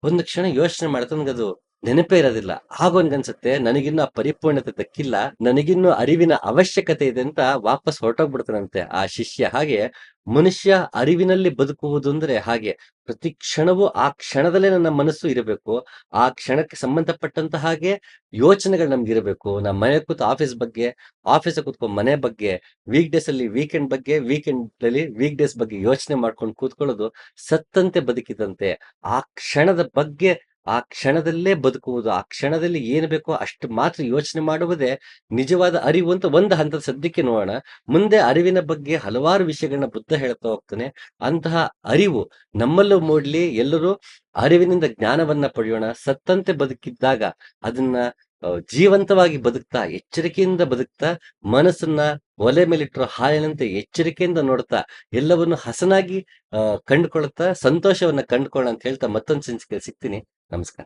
ಒಂದು ಕ್ಷಣ ಯೋಚನೆ ಮಾಡ್ತಾನೆ, ಅದು ನೆನಪೇ ಇರೋದಿಲ್ಲ. ಆಗೋನ್ಗನ್ಸುತ್ತೆ, ನನಗಿನ್ನೂ ಆ ಪರಿಪೂರ್ಣತೆ ದಕ್ಕಿಲ್ಲ, ನನಗಿನ್ನೂ ಅರಿವಿನ ಅವಶ್ಯಕತೆ ಇದೆ ಅಂತ ವಾಪಸ್ ಹೊರಟೋಗ್ಬಿಡ್ತಾನಂತೆ ಆ ಶಿಷ್ಯ. ಹಾಗೆ ಮನುಷ್ಯ ಅರಿವಿನಲ್ಲಿ ಬದುಕುವುದು ಅಂದ್ರೆ ಹಾಗೆ. ಪ್ರತಿ ಕ್ಷಣವೂ ಆ ಕ್ಷಣದಲ್ಲೇ ನನ್ನ ಮನಸ್ಸು ಇರಬೇಕು. ಆ ಕ್ಷಣಕ್ಕೆ ಸಂಬಂಧಪಟ್ಟಂತ ಹಾಗೆ ಯೋಚನೆಗಳು ನಮ್ಗೆ ಇರಬೇಕು. ನಮ್ಮ ಮನೆ ಕೂತು ಆಫೀಸ್ ಬಗ್ಗೆ, ಆಫೀಸ್ ಕೂತ್ಕೊಂಡು ಮನೆ ಬಗ್ಗೆ, ವೀಕ್ ಡೇಸ್ ಅಲ್ಲಿ ವೀಕೆಂಡ್ ಬಗ್ಗೆ, ವೀಕೆಂಡ್ ಅಲ್ಲಿ ವೀಕ್ ಡೇಸ್ ಬಗ್ಗೆ ಯೋಚನೆ ಮಾಡ್ಕೊಂಡು ಕೂತ್ಕೊಳ್ಳೋದು ಸತ್ತಂತೆ ಬದುಕಿದಂತೆ. ಆ ಕ್ಷಣದ ಬಗ್ಗೆ, ಆ ಕ್ಷಣದಲ್ಲೇ ಬದುಕುವುದು, ಆ ಕ್ಷಣದಲ್ಲಿ ಏನ್ ಬೇಕೋ ಅಷ್ಟು ಮಾತ್ರ ಯೋಚನೆ ಮಾಡುವುದೇ ನಿಜವಾದ ಅರಿವು ಅಂತ ಒಂದು ಹಂತದ ಸದ್ಯಕ್ಕೆ ನೋಡೋಣ. ಮುಂದೆ ಅರಿವಿನ ಬಗ್ಗೆ ಹಲವಾರು ವಿಷಯಗಳನ್ನ ಬುದ್ಧ ಹೇಳ್ತಾ ಹೋಗ್ತಾನೆ. ಅಂತಹ ಅರಿವು ನಮ್ಮಲ್ಲೂ ಮೂಡ್ಲಿ. ಎಲ್ಲರೂ ಅರಿವಿನಿಂದ ಜ್ಞಾನವನ್ನ ಪಡೆಯೋಣ. ಸತ್ತಂತೆ ಬದುಕಿದ್ದಾಗ ಅದನ್ನ ಜೀವಂತವಾಗಿ ಬದುಕ್ತಾ, ಎಚ್ಚರಿಕೆಯಿಂದ ಬದುಕ್ತಾ, ಮನಸ್ಸನ್ನ ಒಲೆ ಮೇಲಿಟ್ಟಿರೋ ಹಾಲಿನಂತೆ ಎಚ್ಚರಿಕೆಯಿಂದ ನೋಡ್ತಾ, ಎಲ್ಲವನ್ನು ಹಸನಾಗಿ ಕಂಡುಕೊಳ್ತಾ, ಸಂತೋಷವನ್ನ ಕಂಡುಕೊಳ್ಳ ಅಂತ ಹೇಳ್ತಾ ಮತ್ತೊಂದು ಸಂಚಿಕೆ ಸಿಗ್ತೀನಿ. ನಮಸ್ಕಾರ.